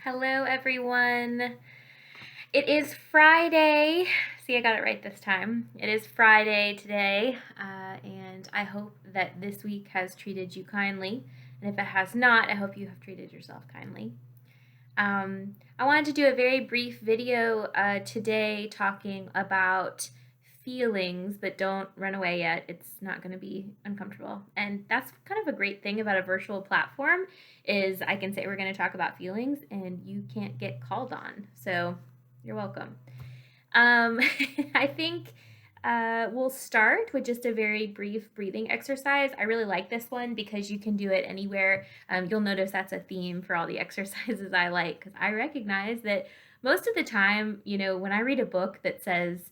Hello, everyone. It is Friday. See, I got it right this time. It is Friday today, and I hope that this week has treated you kindly. And if it has not, I hope you have treated yourself kindly. I wanted to do a very brief video today talking about feelings, but don't run away yet. It's not going to be uncomfortable. And that's kind of a great thing about a virtual platform is I can say we're going to talk about feelings and you can't get called on. So you're welcome. I think we'll start with just a very brief breathing exercise. I really like this one because you can do it anywhere. You'll notice that's a theme for all the exercises I like because I recognize that most of the time, when I read a book that says,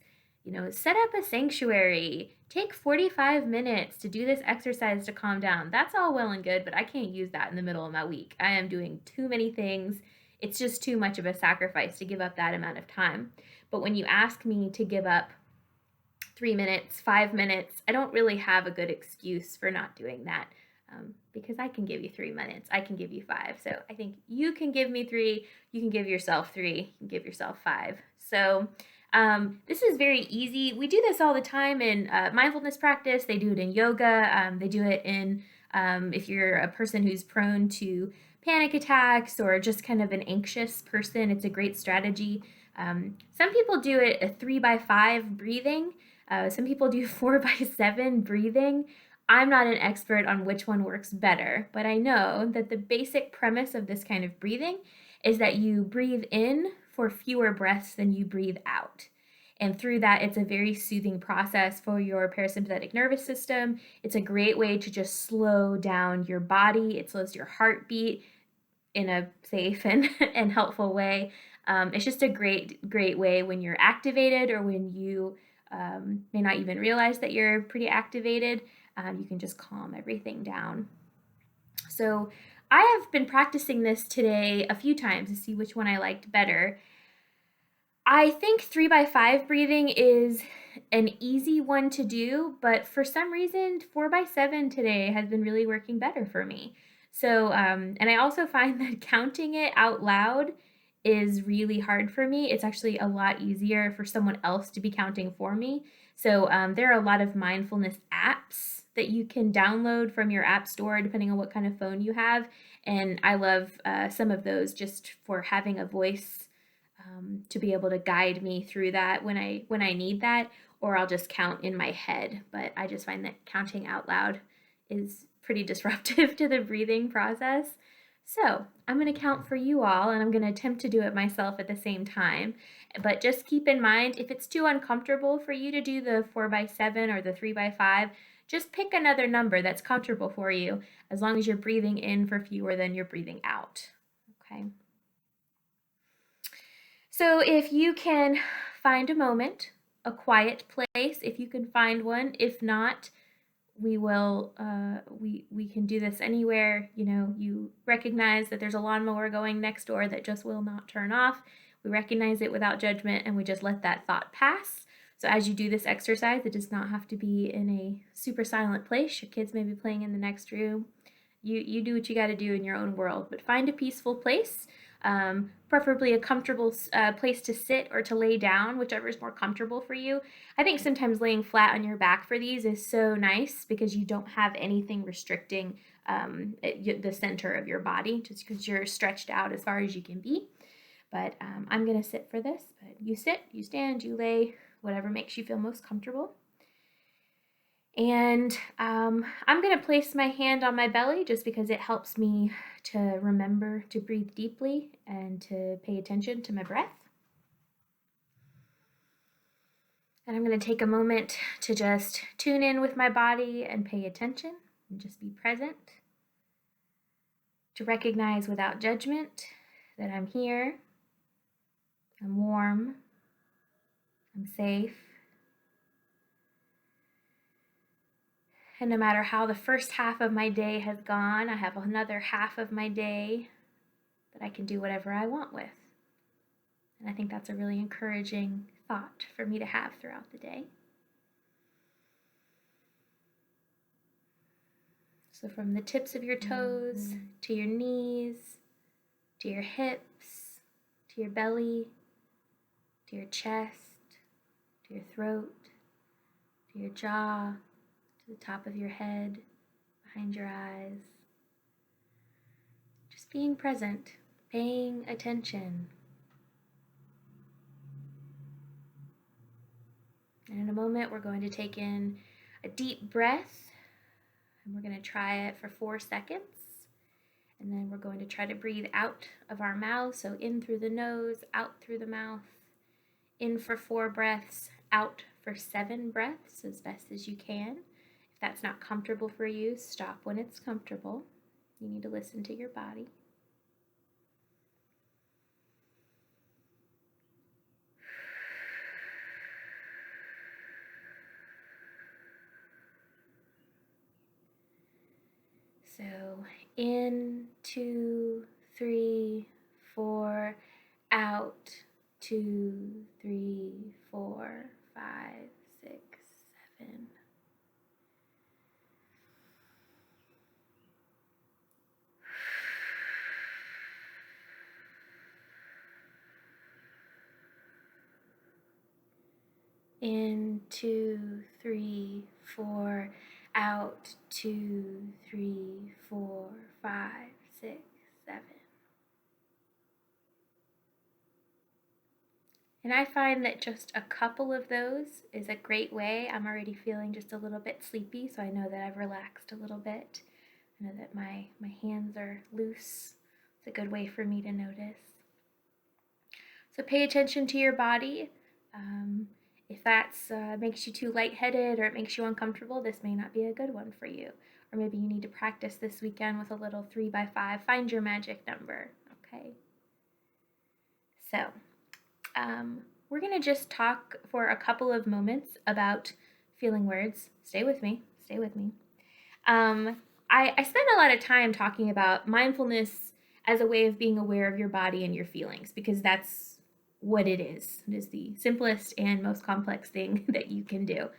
set up a sanctuary, take 45 minutes to do this exercise to calm down. That's all well and good, but I can't use that in the middle of my week. I am doing too many things. It's just too much of a sacrifice to give up that amount of time. But when you ask me to give up 3 minutes, 5 minutes, I don't really have a good excuse for not doing that because I can give you 3 minutes. I can give you 5. So I think you can give me 3. You can give yourself 3. You can give yourself 5. So this is very easy. We do this all the time in mindfulness practice. They do it in yoga. They do it in if you're a person who's prone to panic attacks or just kind of an anxious person, it's a great strategy. Some people do it a 3x5 breathing. Some people do 4x7 breathing. I'm not an expert on which one works better, but I know that the basic premise of this kind of breathing is that you breathe in for fewer breaths than you breathe out. And through that, it's a very soothing process for your parasympathetic nervous system. It's a great way to just slow down your body. It slows your heartbeat in a safe and, and helpful way. It's just a great way when you're activated or when you may not even realize that you're pretty activated. You can just calm everything down. So I have been practicing this today a few times to see which one I liked better. I think 3x5 breathing is an easy one to do, but for some reason 4x7 today has been really working better for me. So, and I also find that counting it out loud is really hard for me. It's actually a lot easier for someone else to be counting for me. So there are a lot of mindfulness apps that you can download from your app store, depending on what kind of phone you have. And I love some of those just for having a voice to be able to guide me through that when I need that, or I'll just count in my head. But I just find that counting out loud is pretty disruptive to the breathing process. So I'm going to count for you all, and I'm going to attempt to do it myself at the same time. But just keep in mind, if it's too uncomfortable for you to do the 4x7 or the 3x5, just pick another number that's comfortable for you, as long as you're breathing in for fewer than you're breathing out. Okay. So if you can find a moment, a quiet place, if you can find one, if not, we will we can do this anywhere. You recognize that there's a lawnmower going next door that just will not turn off. We recognize it without judgment and we just let that thought pass. So as you do this exercise, it does not have to be in a super silent place. Your kids may be playing in the next room. You do what you got to do in your own world, but find a peaceful place, preferably a comfortable place to sit or to lay down, whichever is more comfortable for you. I think sometimes laying flat on your back for these is so nice because you don't have anything restricting the center of your body, just because you're stretched out as far as you can be. But I'm going to sit for this, but you sit, you stand, you lay, whatever makes you feel most comfortable. And I'm going to place my hand on my belly just because it helps me to remember to breathe deeply and to pay attention to my breath. And I'm going to take a moment to just tune in with my body and pay attention and just be present. To recognize without judgment that I'm here, I'm warm, I'm safe. And no matter how the first half of my day has gone, I have another half of my day that I can do whatever I want with. And I think that's a really encouraging thought for me to have throughout the day. So from the tips of your toes to your knees, to your hips, to your belly, to your chest, to your throat, to your jaw, to the top of your head, behind your eyes. Just being present, paying attention. And in a moment, we're going to take in a deep breath, and we're going to try it for 4 seconds. And then we're going to try to breathe out of our mouth. So in through the nose, out through the mouth. In for 4 breaths, out for 7 breaths as best as you can. If that's not comfortable for you, stop when it's comfortable. You need to listen to your body. So in, 2, 3, 4, out, 2, 3, 4, 5, 6, 7. In, 2, 3, 4, out, 2, 3, 4, 5, 6, 7. And I find that just a couple of those is a great way. I'm already feeling just a little bit sleepy, so I know that I've relaxed a little bit. I know that my hands are loose. It's a good way for me to notice. So pay attention to your body. If that makes you too lightheaded or it makes you uncomfortable, this may not be a good one for you. Or maybe you need to practice this weekend with a little 3x5. Find your magic number, okay? So, we're going to just talk for a couple of moments about feeling words. Stay with me. I spend a lot of time talking about mindfulness as a way of being aware of your body and your feelings, because that's what it is. It is the simplest and most complex thing that you can do.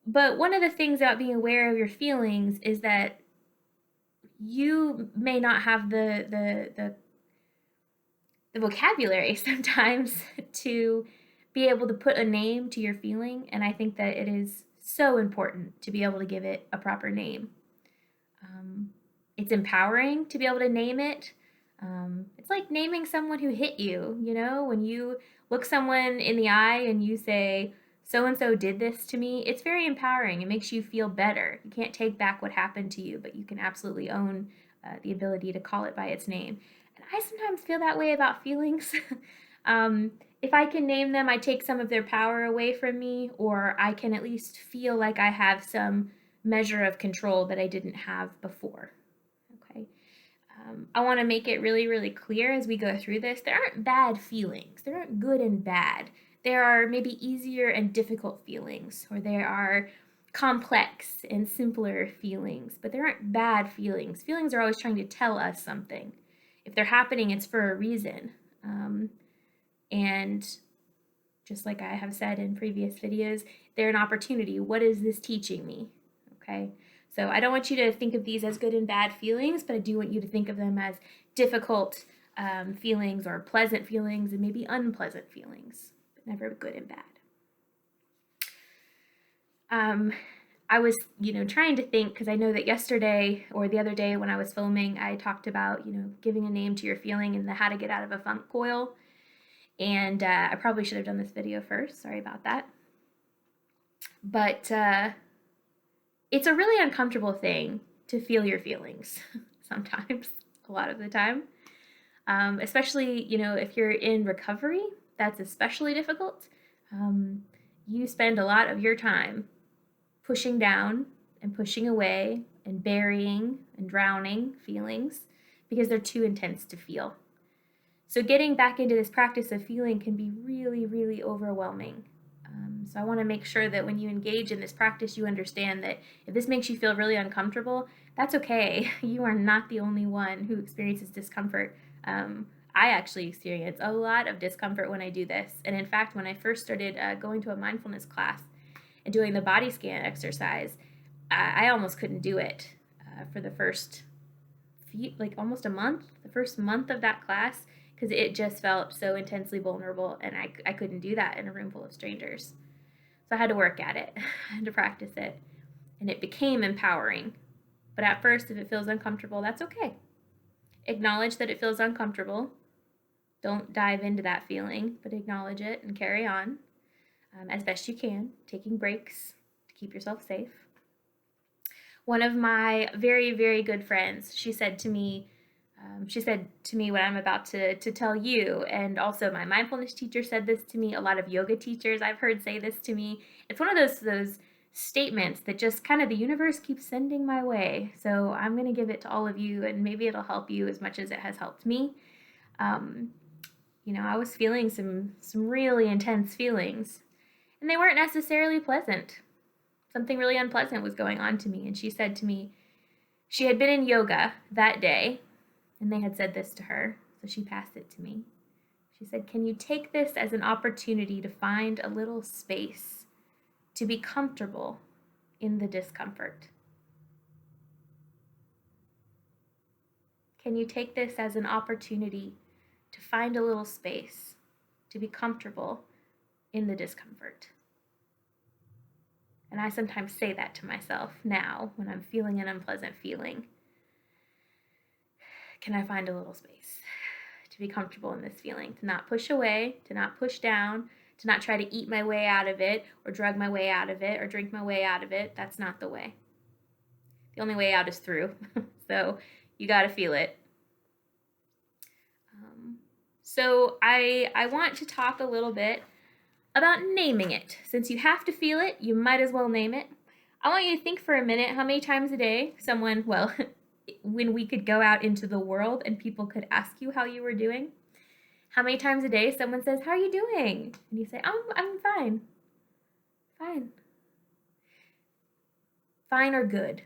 But one of the things about being aware of your feelings is that you may not have the vocabulary sometimes to be able to put a name to your feeling, and I think that it is so important to be able to give it a proper name. It's empowering to be able to name it. It's like naming someone who hit you, you know, when you look someone in the eye and you say, so-and-so did this to me, it's very empowering. It makes you feel better. You can't take back what happened to you, but you can absolutely own the ability to call it by its name. And I sometimes feel that way about feelings. If I can name them, I take some of their power away from me, or I can at least feel like I have some measure of control that I didn't have before. Okay. I want to make it really, really clear as we go through this. There aren't bad feelings. There aren't good and bad. There are maybe easier and difficult feelings, or there are complex and simpler feelings, but there aren't bad feelings. Feelings are always trying to tell us something. If they're happening, it's for a reason. And just like I have said in previous videos, they're an opportunity. What is this teaching me? Okay. So I don't want you to think of these as good and bad feelings, but I do want you to think of them as difficult feelings or pleasant feelings and maybe unpleasant feelings, but never good and bad. I was, trying to think, because I know that yesterday or the other day when I was filming, I talked about, giving a name to your feeling and the how to get out of a funk coil. And I probably should have done this video first. Sorry about that. But it's a really uncomfortable thing to feel your feelings sometimes, a lot of the time. Especially, if you're in recovery, that's especially difficult. You spend a lot of your time pushing down and pushing away and burying and drowning feelings because they're too intense to feel. So getting back into this practice of feeling can be really, really overwhelming. So I want to make sure that when you engage in this practice, you understand that if this makes you feel really uncomfortable, that's okay. You are not the only one who experiences discomfort. I actually experience a lot of discomfort when I do this. And in fact, when I first started going to a mindfulness class and doing the body scan exercise, I almost couldn't do it for the first almost a month. The first month of that class, because it just felt so intensely vulnerable, and I couldn't do that in a room full of strangers. So I had to work at it. I had to practice it, and it became empowering. But at first, if it feels uncomfortable, that's okay. Acknowledge that it feels uncomfortable. Don't dive into that feeling, but acknowledge it and carry on as best you can, taking breaks to keep yourself safe. One of my very, very good friends, she said to me what I'm about to tell you, and also my mindfulness teacher said this to me. A lot of yoga teachers I've heard say this to me. It's one of those statements that just kind of the universe keeps sending my way. So I'm going to give it to all of you, and maybe it'll help you as much as it has helped me. I was feeling some really intense feelings, and they weren't necessarily pleasant. Something really unpleasant was going on to me, and she said to me, she had been in yoga that day, and they had said this to her, so she passed it to me. She said, "Can you take this as an opportunity to find a little space, to be comfortable in the discomfort? Can you take this as an opportunity to find a little space, to be comfortable in the discomfort?" And I sometimes say that to myself now when I'm feeling an unpleasant feeling. Can I find a little space to be comfortable in this feeling, to not push away, to not push down, to not try to eat my way out of it or drug my way out of it or drink my way out of it? That's not the way. The only way out is through. So you got to feel it. So I want to talk a little bit about naming it. Since you have to feel it, you might as well name it. I want you to think for a minute how many times a day someone, when we could go out into the world and people could ask you how you were doing, how many times a day someone says, "How are you doing?" And you say, I'm fine. Fine. Fine or good.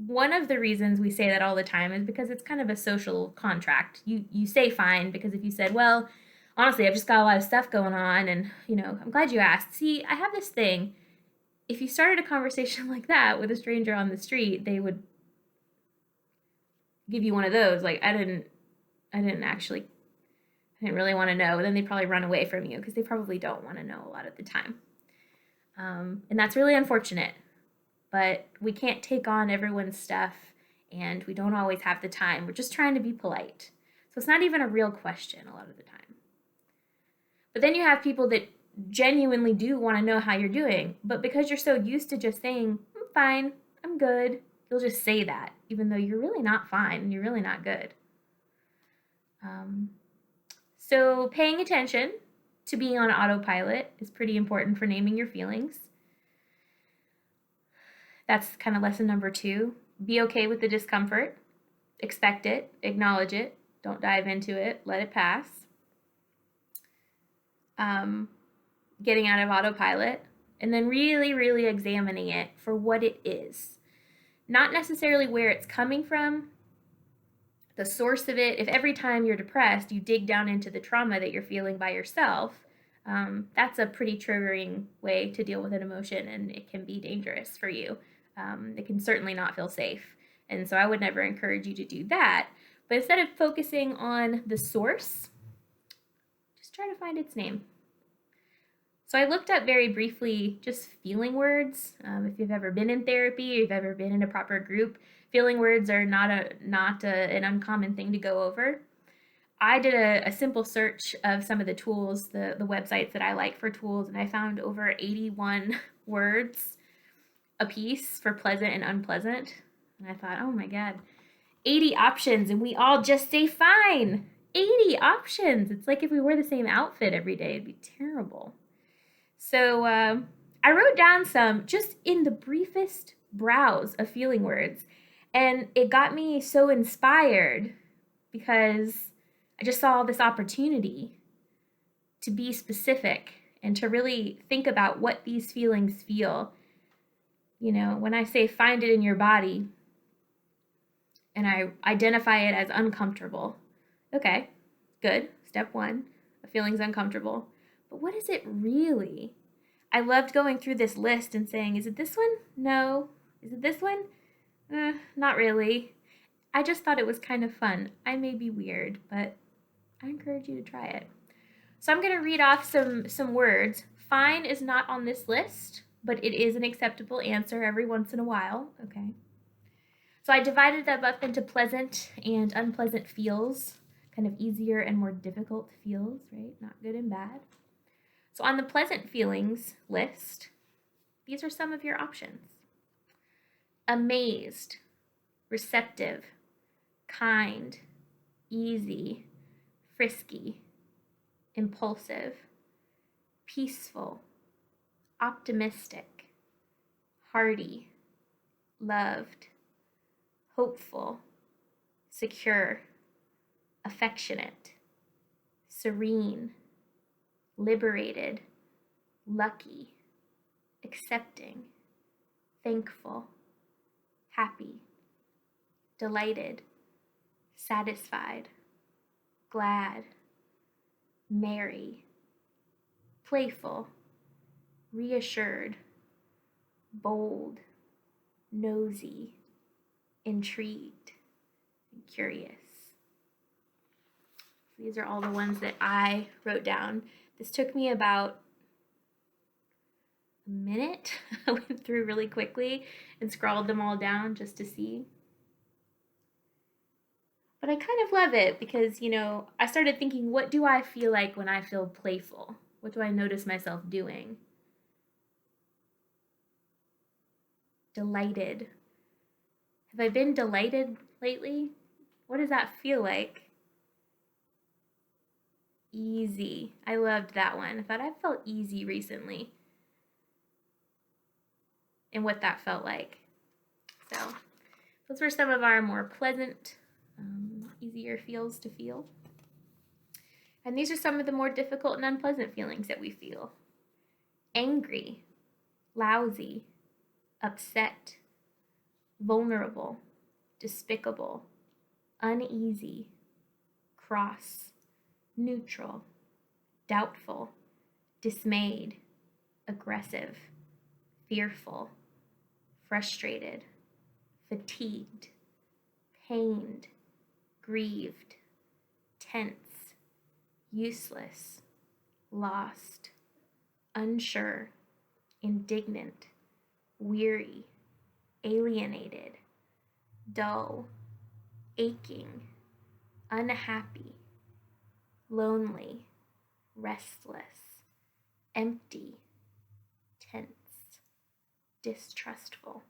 One of the reasons we say that all the time is because it's kind of a social contract. You say fine because if you said, "Well, honestly, I've just got a lot of stuff going on, and, I'm glad you asked. See, I have this thing." If you started a conversation like that with a stranger on the street, they would give you one of those, like, I didn't really want to know. Then they'd probably run away from you because they probably don't want to know a lot of the time. And that's really unfortunate, but we can't take on everyone's stuff, and we don't always have the time. We're just trying to be polite. So it's not even a real question a lot of the time. But then you have people that genuinely do want to know how you're doing, but because you're so used to just saying, "I'm fine, I'm good," you'll just say that, even though you're really not fine and you're really not good. So paying attention to being on autopilot is pretty important for naming your feelings. That's kind of lesson number 2. Be okay with the discomfort. Expect it, acknowledge it, don't dive into it, let it pass. Getting out of autopilot, and then really, really examining it for what it is. Not necessarily where it's coming from, the source of it. If every time you're depressed, you dig down into the trauma that you're feeling by yourself, that's a pretty triggering way to deal with an emotion, and it can be dangerous for you. It can certainly not feel safe. And so I would never encourage you to do that. But instead of focusing on the source, just try to find its name. So I looked up very briefly just feeling words. If you've ever been in therapy, or you've ever been in a proper group, feeling words are not an uncommon thing to go over. I did a simple search of some of the tools, the websites that I like for tools, and I found over 81 words a piece for pleasant and unpleasant. And I thought, oh my God, 80 options, and we all just say fine. 80 options. It's like if we wore the same outfit every day, it'd be terrible. So I wrote down some just in the briefest browse of feeling words, and it got me so inspired because I just saw this opportunity to be specific and to really think about what these feelings feel. When I say find it in your body and I identify it as uncomfortable, okay, good, step 1, a feeling's uncomfortable. But what is it really? I loved going through this list and saying, is it this one? No. Is it this one? Not really. I just thought it was kind of fun. I may be weird, but I encourage you to try it. So I'm going to read off some words. Fine is not on this list, but it is an acceptable answer every once in a while, okay? So I divided them up into pleasant and unpleasant feels, kind of easier and more difficult feels, right? Not good and bad. So on the pleasant feelings list, these are some of your options. Amazed, receptive, kind, easy, frisky, impulsive, peaceful, optimistic, hearty, loved, hopeful, secure, affectionate, serene, liberated, lucky, accepting, thankful, happy, delighted, satisfied, glad, merry, playful, reassured, bold, nosy, intrigued, and curious. These are all the ones that I wrote down. This took me about a minute. I went through really quickly and scrawled them all down just to see. But I kind of love it because, I started thinking, what do I feel like when I feel playful? What do I notice myself doing? Delighted. Have I been delighted lately? What does that feel like? Easy. I loved that one. I thought I felt easy recently and what that felt like. So those were some of our more pleasant, easier feels to feel. And these are some of the more difficult and unpleasant feelings that we feel. Angry, lousy, upset, vulnerable, despicable, uneasy, cross, neutral, doubtful, dismayed, aggressive, fearful, frustrated, fatigued, pained, grieved, tense, useless, lost, unsure, indignant, weary, alienated, dull, aching, unhappy, lonely, restless, empty, tense, distrustful.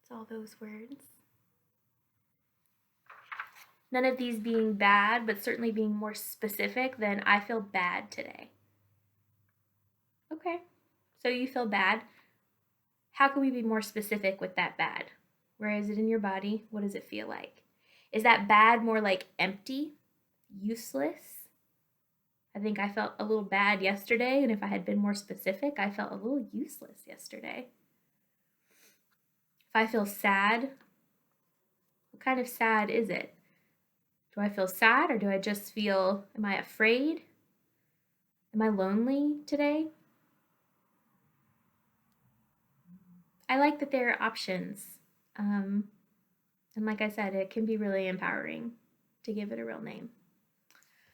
It's all those words. None of these being bad, but certainly being more specific than I feel bad today. Okay, so you feel bad. How can we be more specific with that bad? Where is it in your body? What does it feel like? Is that bad more like empty, useless? I think I felt a little bad yesterday, and if I had been more specific, I felt a little useless yesterday. If I feel sad, what kind of sad is it? Do I feel sad, or do I just feel, am I afraid? Am I lonely today? I like that there are options. And like I said, it can be really empowering to give it a real name.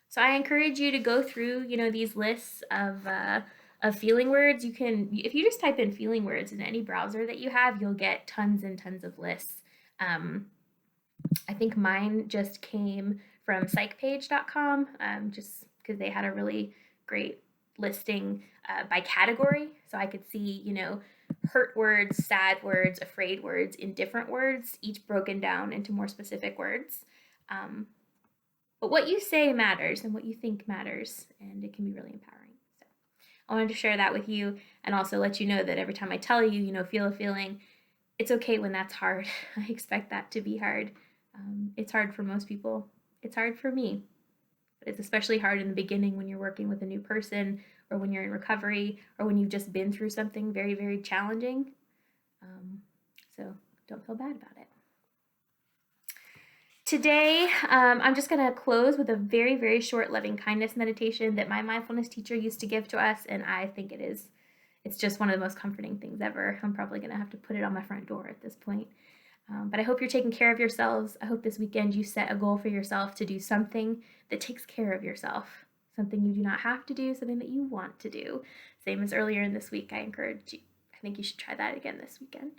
So I encourage you to go through, these lists of feeling words. You can, if you just type in feeling words in any browser that you have, you'll get tons and tons of lists. I think mine just came from psychpage.com, just because they had a really great listing by category. So I could see, hurt words, sad words, afraid words in different words, each broken down into more specific words. But what you say matters and what you think matters, and it can be really empowering. So I wanted to share that with you and also let you know that every time I tell you, feel a feeling, it's okay when that's hard. I expect that to be hard. It's hard for most people. It's hard for me. But it's especially hard in the beginning when you're working with a new person or when you're in recovery or when you've just been through something very, very challenging. So don't feel bad about it. Today, I'm just going to close with a very, very short loving kindness meditation that my mindfulness teacher used to give to us, and I think it is It's just one of the most comforting things ever. I'm probably going to have to put it on my front door at this point. But I hope you're taking care of yourselves. I hope this weekend you set a goal for yourself to do something that takes care of yourself, something you do not have to do, something that you want to do. Same as earlier in this week, I encouraged you. I think you should try that again this weekend.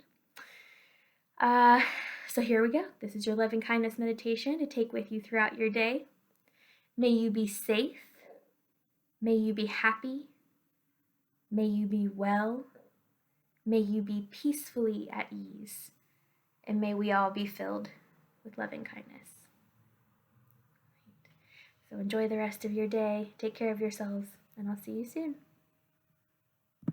So here we go. This is your loving kindness meditation to take with you throughout your day. May you be safe. May you be happy. May you be well. May you be peacefully at ease. And may we all be filled with loving kindness. So enjoy the rest of your day. Take care of yourselves, and I'll see you soon.